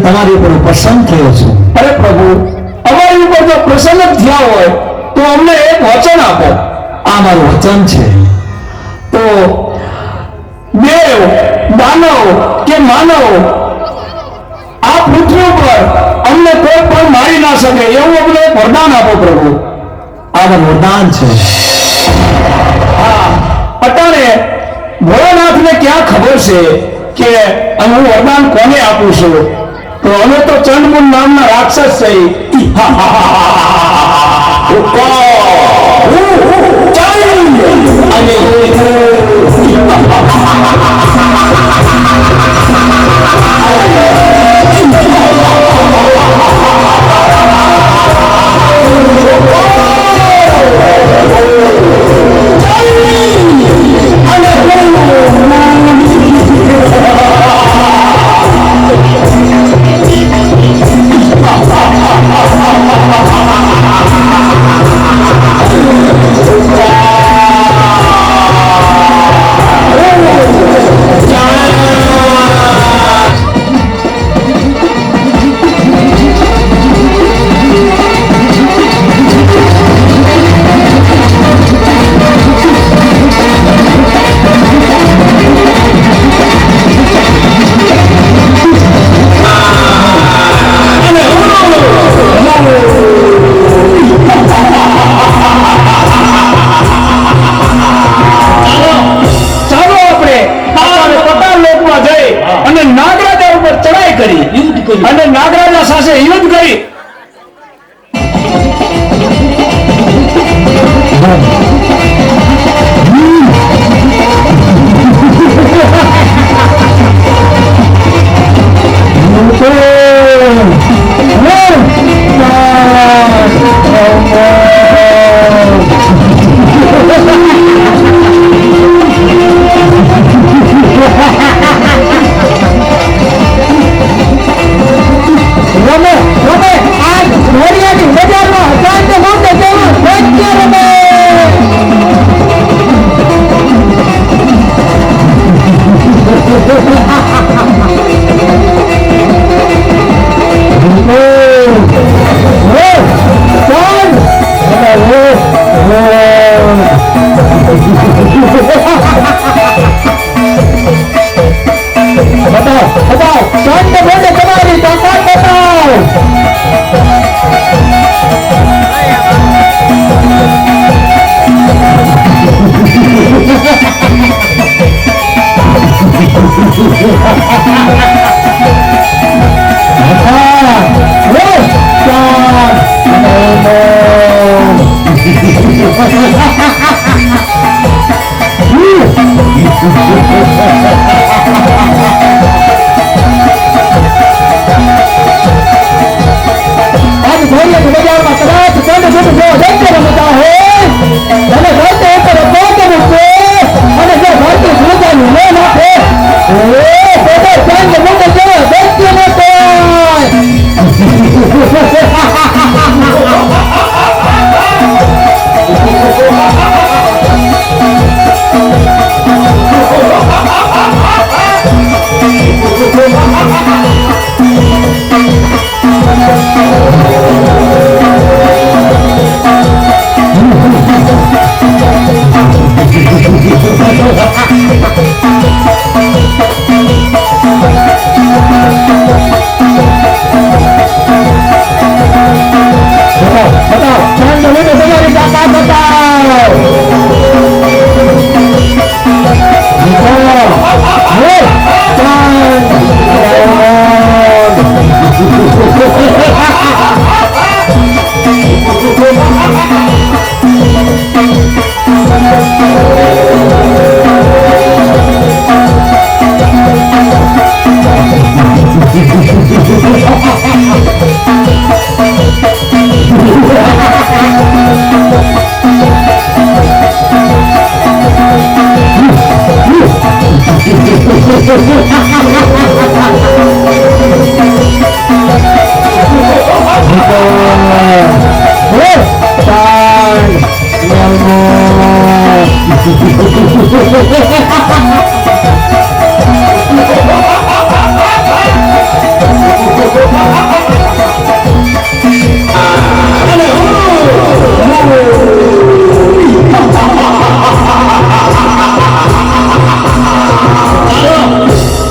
તમારી ઉપર પ્રસન્ન થયો છું. અરે પ્રભુ, અમારી ઉપર જો પ્રસન્ન થયા હોય તો અમને એક વચન આપો. આ મારું વચન છે. તો દેવ, દાનવ કે માનવ આ પૃથ્વી ઉપર અમને કોઈ પણ મારી ના શકે એવું અમને એક વરદાન આપો પ્રભુ. આ મારું વરદાન છે. હા, અટાણે ભોળાનાથને ક્યાં ખબર છે કે હું વરદાન કોને આપું છું? તો અમે તો ચંડમુંડ નામના રાક્ષસ છે. અને નાગરાજા સાથે યુદ્ધ કરી બતાવો, ચાંદ તમે તમારી તાકાત બતાવો.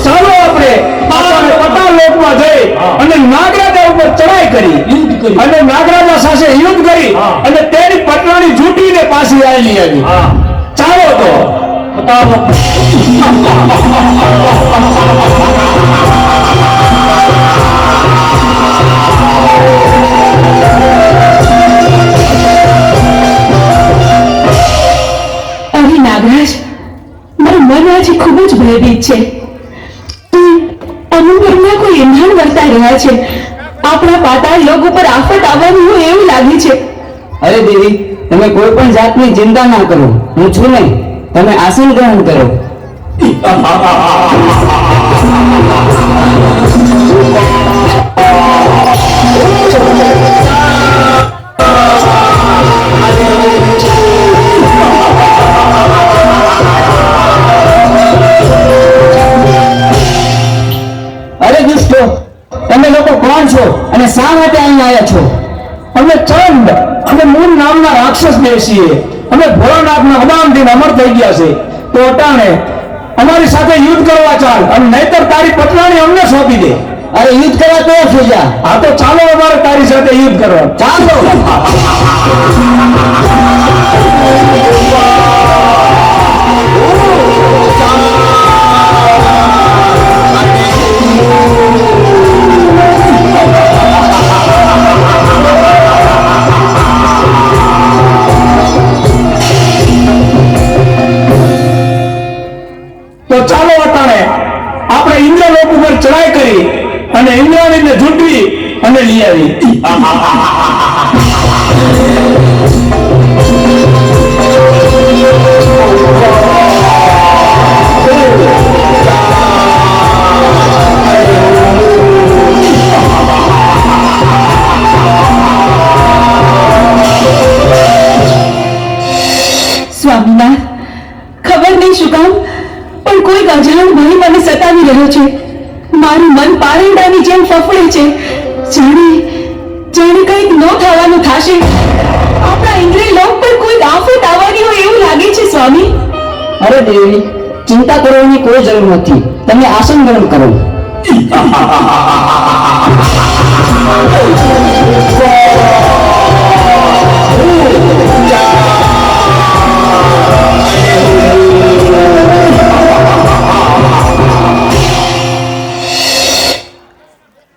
ચાલો આપણે પતાલ લોકમાં જઈ અને નાગરાજા ઉપર ચડાઈ કરી અને નાગરાજા સાથે યુદ્ધ કરી અને તેની પટરાણી જૂટીને પાછી આવી ચાલો તો બતાવો. અરે નાગરાજ, મારું મન આજે ખૂબ જ ભયભીત છે. અનુભવના કોઈ ઇંધણ વર્તાઈ રહ્યા છે. આપણા પાતાળ લોક ઉપર આફત આવવાની હોય એવું લાગે છે. અરે દેવી, તમે કોઈ પણ જાતની ચિંતા ના કરો. હું છું ને, તમે આસન ગ્રહણ કરો. અરે દુષ્ટો, તમે લોકો કોણ છો અને શા માટે અહીં આવ્યા છો? અમે ચંડ અને મૂળ નામના રાક્ષસ બેસીએ. અમે ભોળાનાથના અદામથી અમર થઈ ગયા છે. તો અટાણે અમારી સાથે યુદ્ધ કરવા ચાલ, અને નહીતર તારી પટરાણી અમને સોંપી દે. અરે યુદ્ધ કરવા તો થઈ જા. હા તો ચાલો અમારે તારી સાથે યુદ્ધ કરવા. ચાલો. તો ચાલો અટાણે આપણે ઇન્દ્રલોક ઉપર ચડાઈ કરી અને ઇન્દ્રાણીને ઝૂંટવી અને લઈ આવી. સ્વામીનાથ, ખબર નહીં શું કામ પણ કોઈ અજાણ ભય મને સતાવી રહ્યો છે. મારું મન પારંડાની જેમ ફફડે છે. જાણે જાણે કંઈક ન થવાનું થશે. આપણા ઇન્દ્રિય લોક પર કોઈ આફત આવવાની હોય એવું લાગે છે સ્વામી. અરે દેવી, ચિંતા કરવાની કોઈ જરૂર નથી. તમે આસન ગ્રહણ કરો.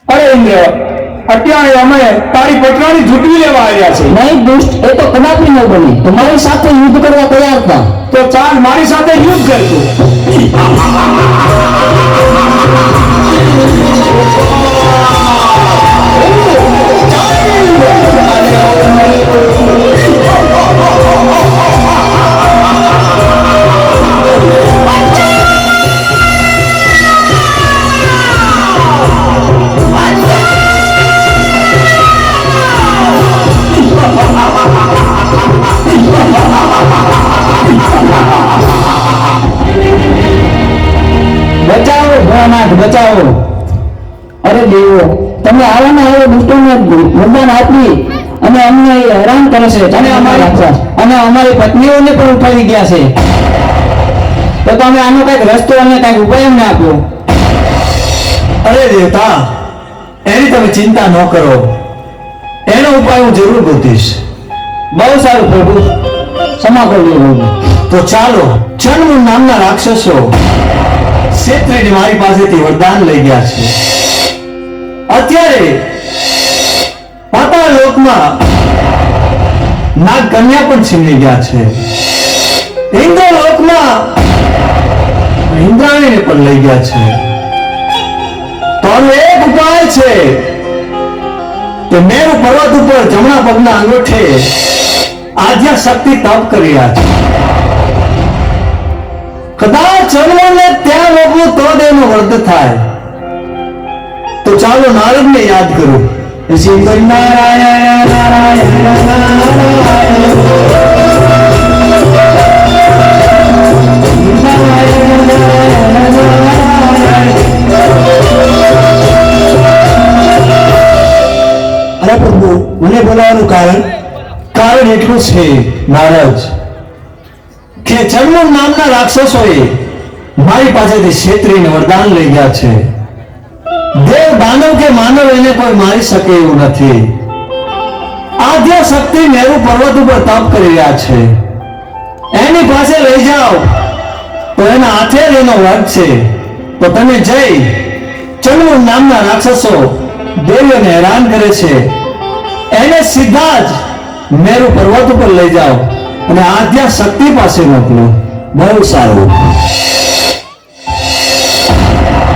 અરે ઇન્દ્ર, અત્યારે અમે તારી પટરાણી ઝૂંટવી લેવા આવ્યા છે. નહીં દુષ્ટ, એ તો કદાપી ન બને. તમારી સાથે યુદ્ધ કરવા તૈયાર હતા. તો ચાલ મારી સાથે યુદ્ધ કરજો. બચાવો ભોળાનાથ, બચાવો. અરે દેવો, તમે આવાના આવા દુષ્ટોને વરદાન આપી અને અમને હેરાન કરે છે. અને અમારી પત્નીઓને પણ ઉઠાવી ગયા છે. તો તમે આનો કઈક રસ્તો અને કઈક ઉપાય અમને આપ્યો. અરે દેવતા, એની તમે ચિંતા ન કરો. એનો ઉપાય હું જરૂર ગોતીશ. બહુ સારું પ્રભુ, ક્ષમા કરજો પ્રભુ. તો ચાલો, ચંડ નામના રાક્ષસો ક્ષેત્રીને મારી પાસેથી વરદાન લઈ ગયા છે. અત્યારે પાતાળ લોકમાં નાગ કન્યા પણ છીનવી ગયા છે. ઇન્દ્રલોકમાં ઇન્દ્રાણીને પણ લઈ ગયા છે. તો આનો એક ઉપાય છે કે મેરુ પર્વત ઉપર જમણા પગના અંગૂઠે આદ્યા શક્તિ તપ કરી રહ્યા છે. કદાચ ચંદ્રને ત્યાં મોકલું તો જ એનો વર્ત થાય. તો ચાલો નારદને યાદ કરો. શિવ નારાયણ નારાયણ નારાયણ અરે પ્રભુ, મને બોલાવવાનું કારણ એટલું છે નારદ કે ચરમુંડ નામના રાક્ષસોએ મારી પાસેથી છેતરીને વરદાન લઈ ગયા છે. દેવ દાનવ કે માનવ એને કોઈ મારી શકે એવું નથી. આદ્ય શક્તિ મેરુ પર્વત ઉપર તપ કરી રહ્યા છે. એની પાસે લઈ જાઓ તો એના હાથે જ એનો વર્ગ છે. તો તમે જઈ ચરમુંડ નામના રાક્ષસો દેવીઓને હેરાન કરે છે એને સીધા જ મેરુ પર્વત ઉપર લઈ જાઓ અને આદ્યા શક્તિ પાસે મોકલો. બહુ સારું.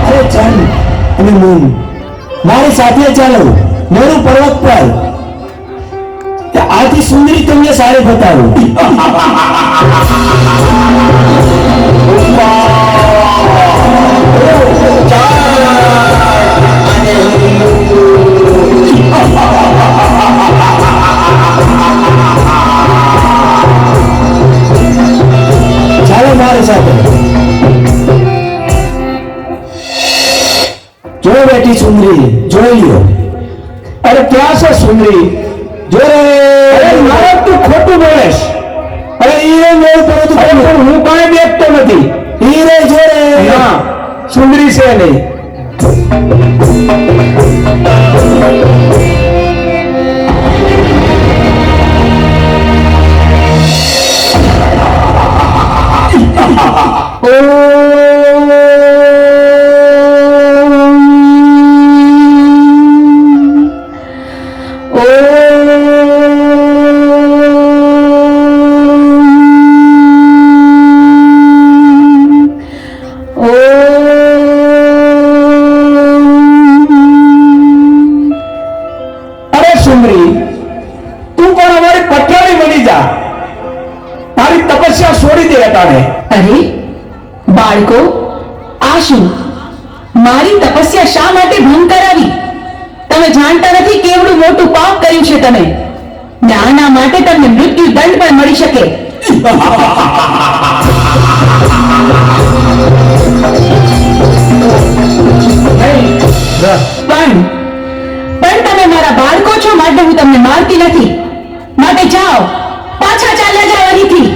અરે ચંદ અને મૂન, મારી સાથે ચાલો મેરુ પર્વત પર. આથી સુંદરી તમને સારી બતાવું. ચાલો મારી સાથે. જો બેટી સુંદરી, જોઈ લ્યો. અરે ક્યાં છે સુંદરી? જો રે. અરે મારા તું ખોટું બોલેસ. અરે ઈ મેરુ પર્વત ઉપર. પણ હું કાંઈ દેખતો નથી. ઈ રે જો રે. ના, સુંદરી છે નહીં. અરે સુંદરી, તું પણ અમારી પટરાણી બની જા. તારી તપસ્યા છોડી દે અટાણે. અરે બાળકો, આ શું? મારી તપસ્યા શા માટે ભંગ કરાવી? તમે જાણતા નથી કેવડું મોટું પાપ કર્યું છે તમે. ને આના માટે તમને મૃત્યુ દંડ પણ મળી શકે. પણ તમે મારા બાળકો છો માટે હું તમને મારતી નથી. માટે જાઓ, પાછા ચાલ્યા જાઓ અહીંથી.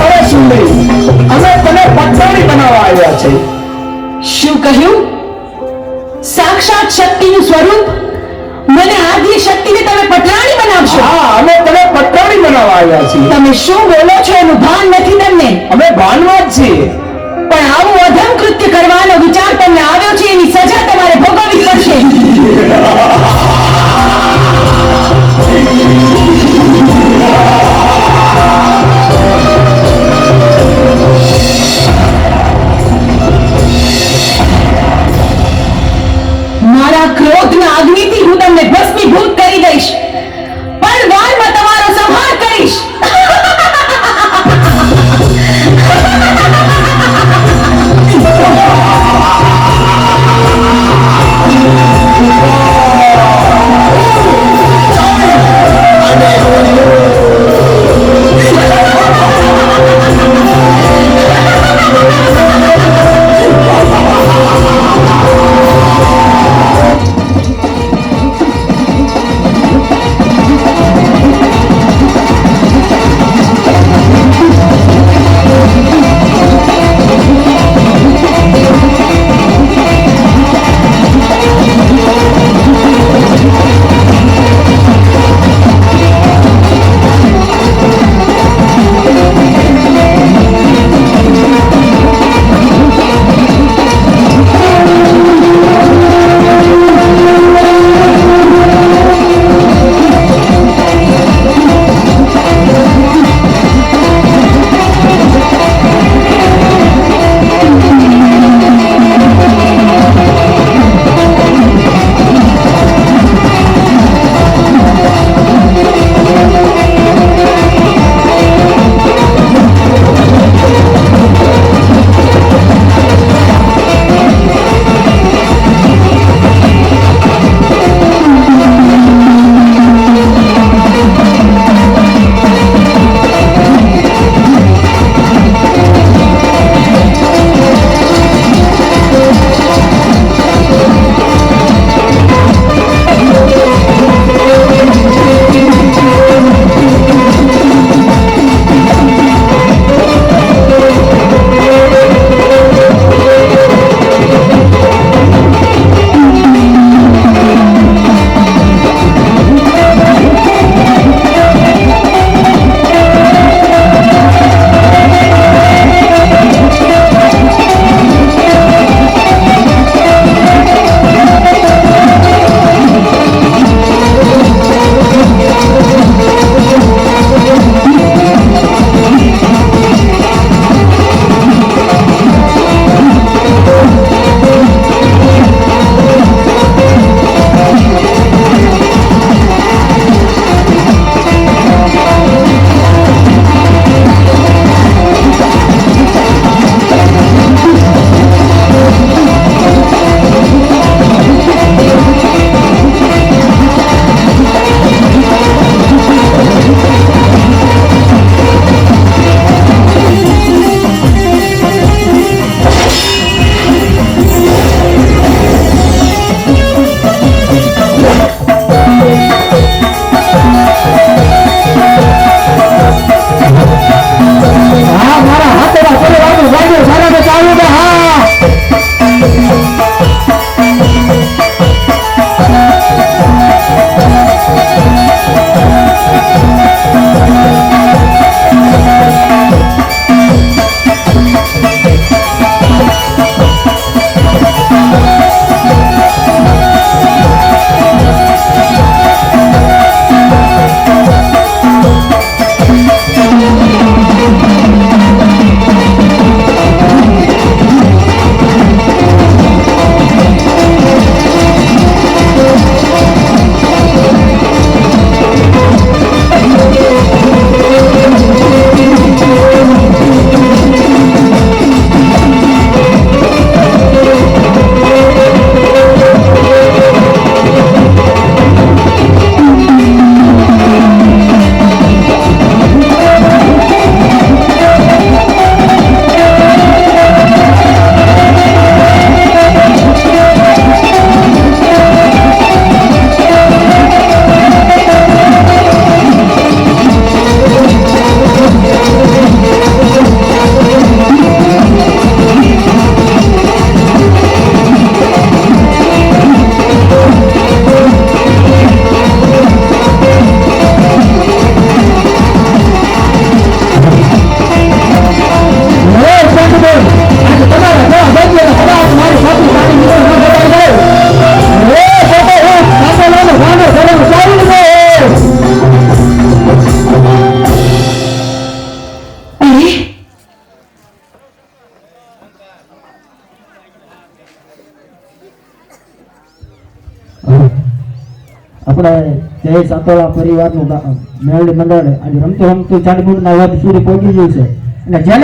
અરે સુંદરી, અમે તને પટરાણી બનાવવા આવ્યા છે. શું કહ્યું? સાક્ષાત શક્તિનું સ્વરૂપ? મને આદ્ય શક્તિને તમે પટરાણી બનાવશો? હા, અમે તને પટરાણી બનાવવા આવ્યા છીએ. તમે શું બોલો છો એનું ભાન નથી તમને. અમે ભાનમાં જ છીએ. પણ આવું અધમ કૃત્ય કરવાનો વિચાર તમને આવ્યો છે એની સજા તમારે ભોગવવી પડશે. મારા ક્રોધના અગ્નિથી હું તમને ભસ્મીભૂત કરી દઈશ, પણ વારમાં તમારો સંહાર કરીશ. આપણે જય સાતોળા પરિવારનું મેળવી મંડળ આજે રમતું રમતું ચાંદીપુરના વધ સુધી પહોંચી ગયું છે અને જેને